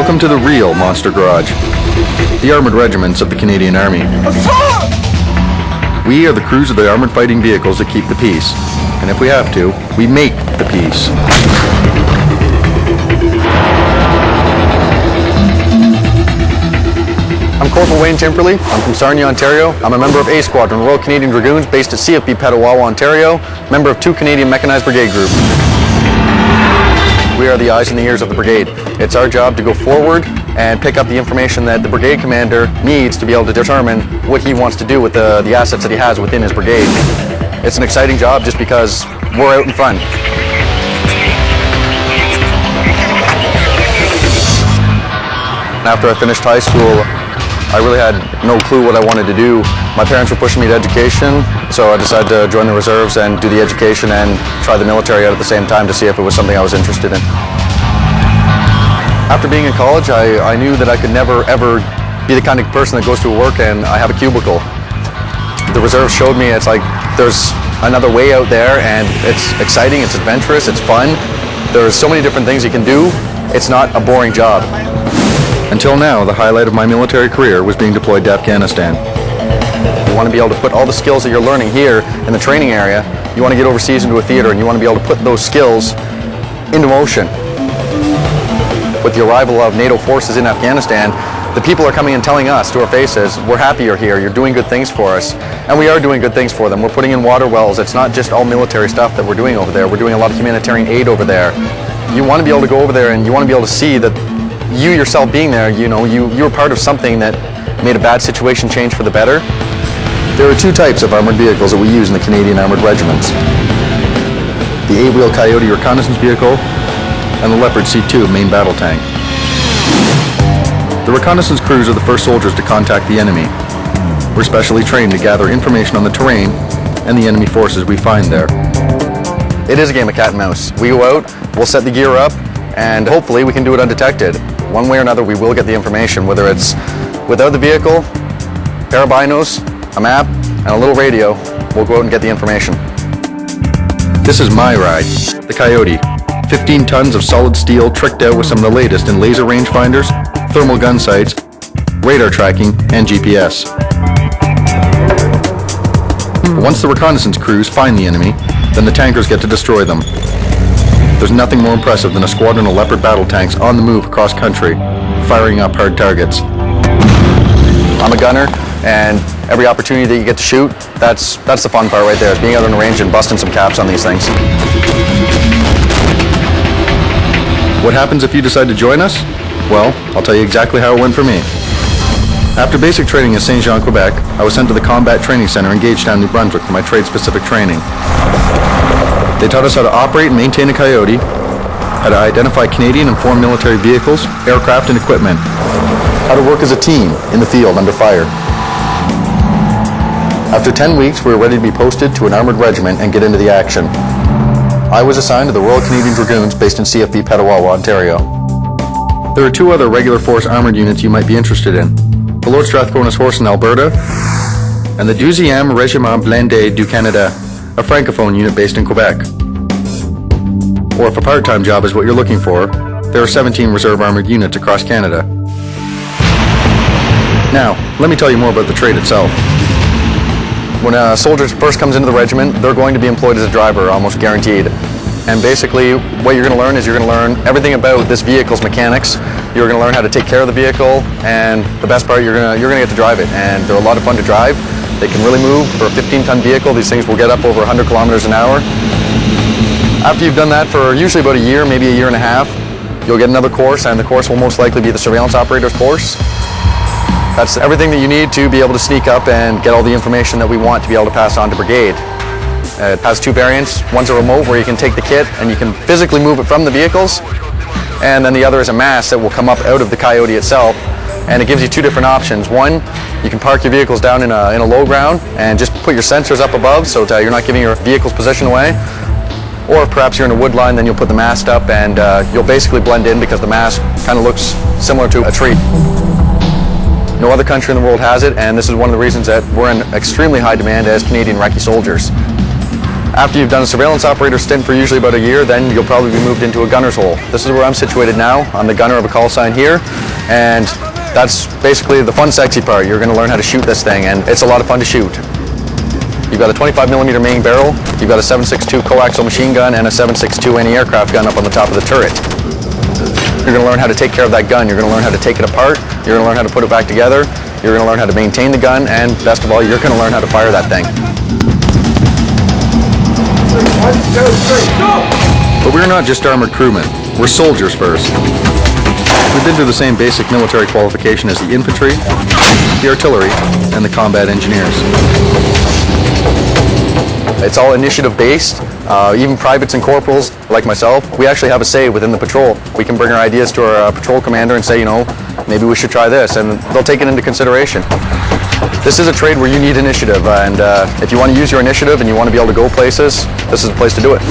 Welcome to the real Monster Garage, the armored regiments of the Canadian Army. We are the crews of the armored fighting vehicles that keep the peace, and if we have to, we make the peace. I'm Corporal Wayne Timperley. I'm from Sarnia, Ontario. I'm a member of A Squadron, Royal Canadian Dragoons, based at CFB Petawawa, Ontario, member of 2 Canadian Mechanized Brigade Groups. We are the eyes and the ears of the brigade. It's our job to go forward and pick up the information that the brigade commander needs to be able to determine what he wants to do with the assets that he has within his brigade. It's an exciting job just because we're out in front. After I finished high school, I really had no clue what I wanted to do. My parents were pushing me to education, so I decided to join the reserves and do the education and try the military out at the same time to see if it was something I was interested in. After being in college, I knew that I could never, ever be the kind of person that goes to work and I have a cubicle. The reserves showed me it's like there's another way out there, and it's exciting, it's adventurous, it's fun. There's so many different things you can do. It's not a boring job. Until now, the highlight of my military career was being deployed to Afghanistan. You want to be able to put all the skills that you're learning here in the training area, you want to get overseas into a theater and you want to be able to put those skills into motion. With the arrival of NATO forces in Afghanistan, the people are coming and telling us to our faces, we're happy you're here, you're doing good things for us. And we are doing good things for them. We're putting in water wells. It's not just all military stuff that we're doing over there. We're doing a lot of humanitarian aid over there. You want to be able to go over there and you want to be able to see that you yourself being there, you were part of something that made a bad situation change for the better. There are 2 types of armored vehicles that we use in the Canadian Armored Regiments. The 8-wheel Coyote reconnaissance vehicle and the Leopard C2 main battle tank. The reconnaissance crews are the first soldiers to contact the enemy. We're specially trained to gather information on the terrain and the enemy forces we find there. It is a game of cat and mouse. We go out, we'll set the gear up, and hopefully we can do it undetected. One way or another, we will get the information, whether it's without the vehicle, pair of binos, a map, and a little radio. We'll go out and get the information. This is my ride, the Coyote. 15 tons of solid steel tricked out with some of the latest in laser rangefinders, thermal gun sights, radar tracking, and GPS. Once the reconnaissance crews find the enemy, then the tankers get to destroy them. There's nothing more impressive than a squadron of Leopard battle tanks on the move across country, firing up hard targets. I'm a gunner, and every opportunity that you get to shoot, that's the fun part right there, is being out on the range and busting some caps on these things. What happens if you decide to join us? Well, I'll tell you exactly how it went for me. After basic training in Saint Jean, Quebec, I was sent to the Combat Training Center in Gagetown, New Brunswick for my trade-specific training. They taught us how to operate and maintain a Coyote, how to identify Canadian and foreign military vehicles, aircraft, and equipment, how to work as a team in the field under fire. After 10 weeks, we were ready to be posted to an armored regiment and get into the action. I was assigned to the Royal Canadian Dragoons based in CFB Petawawa, Ontario. There are 2 other regular force armored units you might be interested in. The Lord Strathcona's Horse in Alberta, and the 12e Régiment Blindé du Canada, a francophone unit based in Quebec. Or if a part-time job is what you're looking for, there are 17 reserve armored units across Canada. Now, let me tell you more about the trade itself. When a soldier first comes into the regiment, they're going to be employed as a driver, almost guaranteed. And basically, what you're going to learn is you're going to learn everything about this vehicle's mechanics. You're going to learn how to take care of the vehicle, and the best part, you're going to get to drive it. And they're a lot of fun to drive. They can really move. For a 15-ton vehicle, these things will get up over 100 kilometers an hour. After you've done that for usually about a year, maybe a year and a half, you'll get another course, and the course will most likely be the surveillance operator's course. That's everything that you need to be able to sneak up and get all the information that we want to be able to pass on to brigade. It has 2 variants. One's a remote where you can take the kit and you can physically move it from the vehicles, and then the other is a mast that will come up out of the Coyote itself, and it gives you 2 different options. One, you can park your vehicles down in a low ground and just put your sensors up above so that you're not giving your vehicle's position away. Or if perhaps you're in a wood line, then you'll put the mast up and you'll basically blend in because the mast kind of looks similar to a tree. No other country in the world has it, and this is one of the reasons that we're in extremely high demand as Canadian recce soldiers. After you've done a surveillance operator stint for usually about a year, then you'll probably be moved into a gunner's hole. This is where I'm situated now. I'm the gunner of a call sign here, and that's basically the fun, sexy part. You're going to learn how to shoot this thing, and it's a lot of fun to shoot. You've got a 25mm main barrel, you've got a 7.62 coaxial machine gun, and a 7.62 anti-aircraft gun up on the top of the turret. You're going to learn how to take care of that gun. You're going to learn how to take it apart. You're going to learn how to put it back together. You're going to learn how to maintain the gun, and best of all, you're going to learn how to fire that thing. 1, 2, 3, go! But we're not just armored crewmen. We're soldiers first. We've been through the same basic military qualification as the infantry, the artillery, and the combat engineers. It's all initiative based. Even privates and corporals like myself, we actually have a say within the patrol. We can bring our ideas to our patrol commander and say, you know, maybe we should try this, and they'll take it into consideration. This is a trade where you need initiative, and if you want to use your initiative and you want to be able to go places, this is the place to do it.